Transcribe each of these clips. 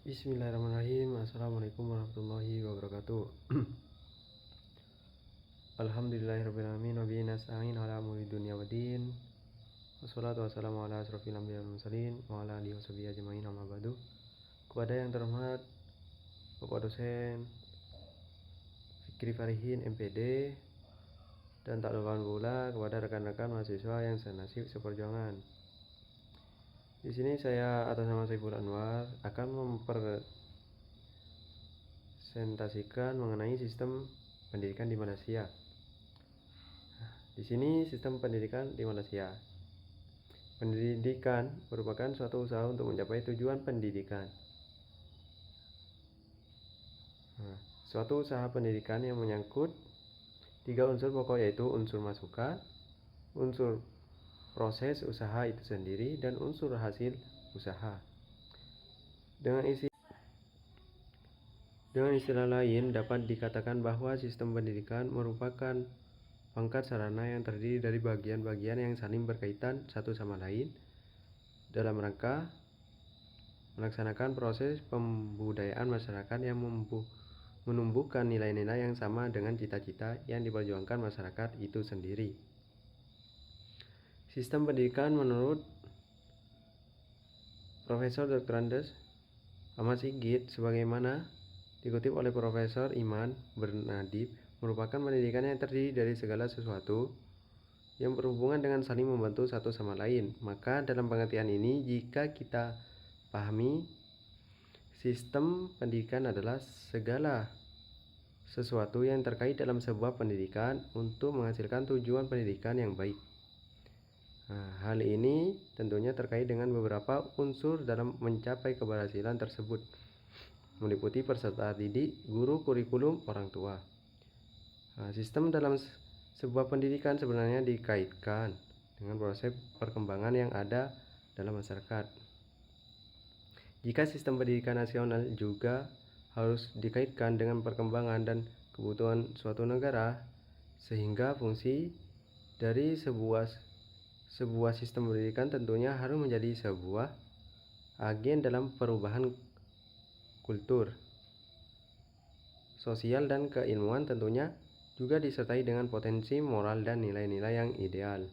Bismillahirrahmanirrahim. Assalamualaikum warahmatullahi wabarakatuh. Alhamdulillahirrahmanirrahim. Wa bihi nasta'in ala umuri dunya waddin. Wassalatu wassalamu ala asrofil anbiya'i wal mursalin wa ala alihi washabihi ajmain, amma ba'du. Kepada yang terhormat Bapak dosen Fikri Farihin MPD, dan tak lupa pula kepada rekan-rekan mahasiswa yang senasib seperjuangan. Di sini saya atas nama Saiful Anwar akan mempresentasikan mengenai sistem pendidikan di Malaysia. Di sini sistem pendidikan di Malaysia. Pendidikan merupakan suatu usaha untuk mencapai tujuan pendidikan. Suatu usaha pendidikan yang menyangkut 3 unsur pokok, yaitu unsur masukan, unsur proses usaha itu sendiri, dan unsur hasil usaha. Dengan istilah lain dapat dikatakan bahwa sistem pendidikan merupakan pangkat sarana yang terdiri dari bagian-bagian yang saling berkaitan satu sama lain dalam rangka melaksanakan proses pembudayaan masyarakat yang menumbuhkan nilai-nilai yang sama dengan cita-cita yang diperjuangkan masyarakat itu sendiri. Sistem pendidikan menurut Profesor Dr. Andes Ahmad Sigit, sebagaimana dikutip oleh Profesor Iman Bernadib, merupakan pendidikan yang terdiri dari segala sesuatu yang berhubungan dengan saling membantu satu sama lain. Maka dalam pengertian ini, jika kita pahami, sistem pendidikan adalah segala sesuatu yang terkait dalam sebuah pendidikan untuk menghasilkan tujuan pendidikan yang baik. Hal ini tentunya terkait dengan beberapa unsur dalam mencapai keberhasilan tersebut, meliputi peserta didik, guru, kurikulum, orang tua. Sistem dalam sebuah pendidikan sebenarnya dikaitkan dengan proses perkembangan yang ada dalam masyarakat. Jika sistem pendidikan nasional juga harus dikaitkan dengan perkembangan dan kebutuhan suatu negara, sehingga fungsi dari sebuah sistem pendidikan tentunya harus menjadi sebuah agen dalam perubahan kultur, sosial, dan keilmuan, tentunya juga disertai dengan potensi moral dan nilai-nilai yang ideal.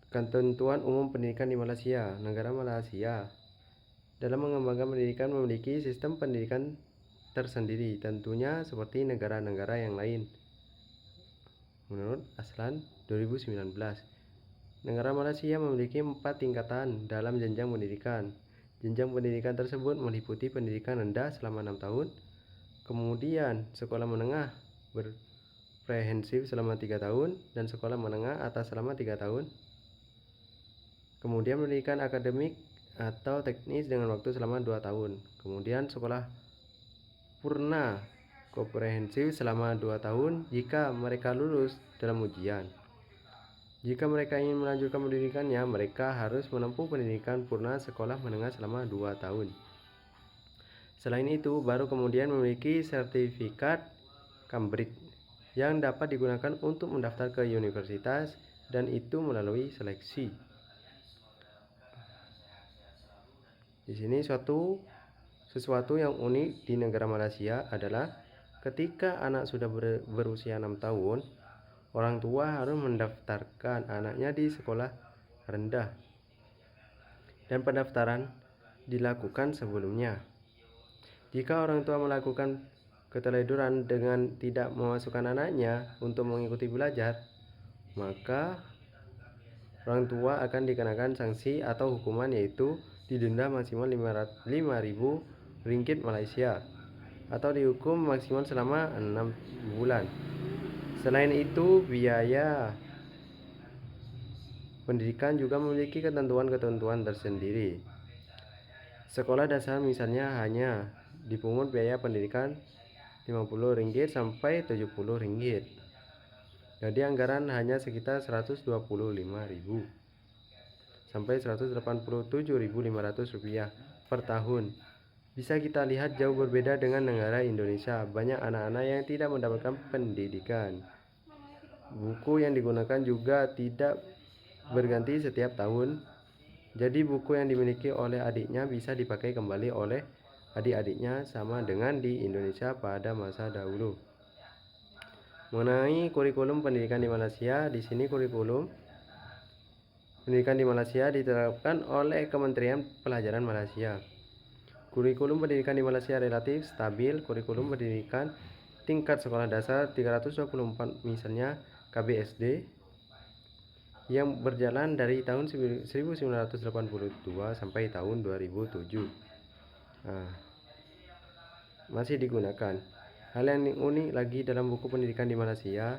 Ketentuan umum pendidikan di Malaysia. Negara Malaysia dalam mengembangkan pendidikan memiliki sistem pendidikan tersendiri, tentunya seperti negara-negara yang lain. Menurut Aslan 2019, negara Malaysia memiliki 4 tingkatan dalam jenjang pendidikan. Jenjang pendidikan tersebut meliputi pendidikan rendah selama 6 tahun, kemudian sekolah menengah berprehensif selama 3 tahun, dan sekolah menengah atas selama 3 tahun. Kemudian pendidikan akademik atau teknis dengan waktu selama 2 tahun. Kemudian sekolah purna komprehensif selama 2 tahun jika mereka lulus dalam ujian. Jika mereka ingin melanjutkan pendidikannya, mereka harus menempuh pendidikan purna sekolah menengah selama 2 tahun. Selain itu, baru kemudian memiliki sertifikat Cambridge yang dapat digunakan untuk mendaftar ke universitas, dan itu melalui seleksi. Di sini sesuatu yang unik di negara Malaysia adalah ketika anak sudah berusia 6 tahun, orang tua harus mendaftarkan anaknya di sekolah rendah, dan pendaftaran dilakukan sebelumnya. Jika orang tua melakukan keteledoran dengan tidak memasukkan anaknya untuk mengikuti belajar, maka orang tua akan dikenakan sanksi atau hukuman, yaitu didenda maksimal RM5.000 Malaysia atau dihukum maksimal selama 6 bulan. Selain itu, biaya pendidikan juga memiliki ketentuan-ketentuan tersendiri. Sekolah dasar misalnya hanya dipungut biaya pendidikan RM50 sampai RM70. Jadi anggaran hanya sekitar RM125.000 sampai RM187.500 per tahun. Bisa kita lihat jauh berbeda dengan negara Indonesia. Banyak anak-anak yang tidak mendapatkan pendidikan. Buku yang digunakan juga tidak berganti setiap tahun. Jadi buku yang dimiliki oleh adiknya bisa dipakai kembali oleh adik-adiknya sama dengan di Indonesia pada masa dahulu. Mengenai kurikulum pendidikan di Malaysia, di sini kurikulum pendidikan di Malaysia diterapkan oleh Kementerian Pelajaran Malaysia. Kurikulum pendidikan di Malaysia relatif stabil. Kurikulum pendidikan tingkat sekolah dasar 324 misalnya KBSD yang berjalan dari tahun 1982 sampai tahun 2007. Masih digunakan. Hal yang unik lagi dalam buku pendidikan di Malaysia,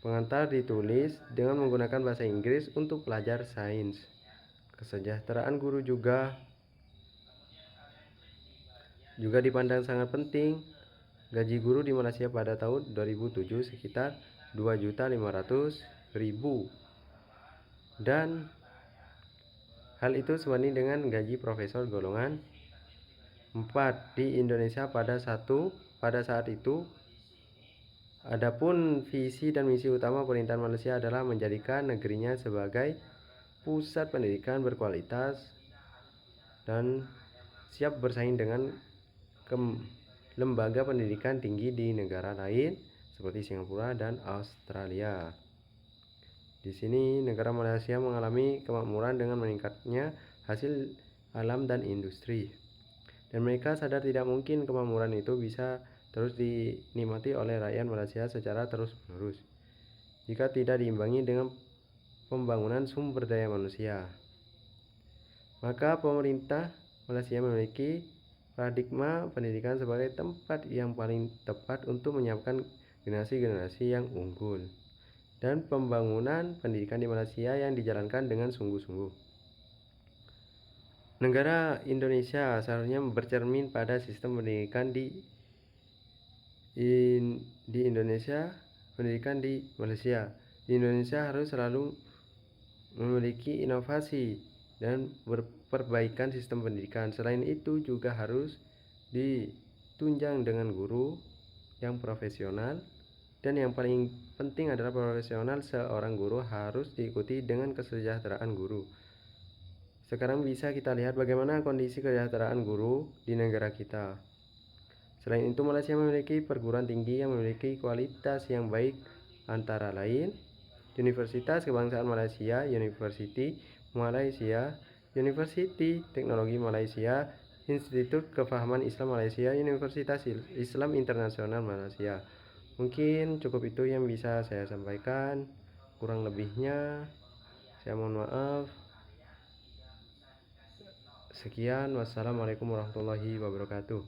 pengantar ditulis dengan menggunakan bahasa Inggris untuk pelajar sains. Kesejahteraan guru juga dipandang sangat penting. Gaji guru di Malaysia pada tahun 2007 sekitar 2.500.000 dan hal itu sebanding dengan gaji profesor golongan 4 di Indonesia pada saat itu. Adapun visi dan misi utama pemerintahan Malaysia adalah menjadikan negerinya sebagai pusat pendidikan berkualitas dan siap bersaing dengan lembaga pendidikan tinggi di negara lain seperti Singapura dan Australia. Di sini negara Malaysia mengalami kemakmuran dengan meningkatnya hasil alam dan industri. Dan mereka sadar tidak mungkin kemakmuran itu bisa terus dinikmati oleh rakyat Malaysia secara terus-menerus jika tidak diimbangi dengan pembangunan sumber daya manusia. Maka pemerintah Malaysia memiliki paradigma pendidikan sebagai tempat yang paling tepat untuk menyiapkan generasi-generasi yang unggul. Dan pembangunan pendidikan di Malaysia yang dijalankan dengan sungguh-sungguh. Negara Indonesia seharusnya bercermin pada sistem pendidikan di Indonesia, pendidikan di Malaysia. Di Indonesia harus selalu memiliki inovasi dan perbaikan sistem pendidikan. Selain itu juga harus ditunjang dengan guru yang profesional, dan yang paling penting adalah profesional seorang guru harus diikuti dengan kesejahteraan guru. Sekarang bisa kita lihat bagaimana kondisi kesejahteraan guru di negara kita. Selain itu, Malaysia memiliki perguruan tinggi yang memiliki kualitas yang baik, antara lain Universitas Kebangsaan Malaysia, Universiti Malaysia, Universiti Teknologi Malaysia, Institut Kefahaman Islam Malaysia, Universitas Islam Internasional Malaysia. Mungkin cukup itu yang bisa saya sampaikan. Kurang lebihnya saya mohon maaf. Sekian, wassalamualaikum warahmatullahi wabarakatuh.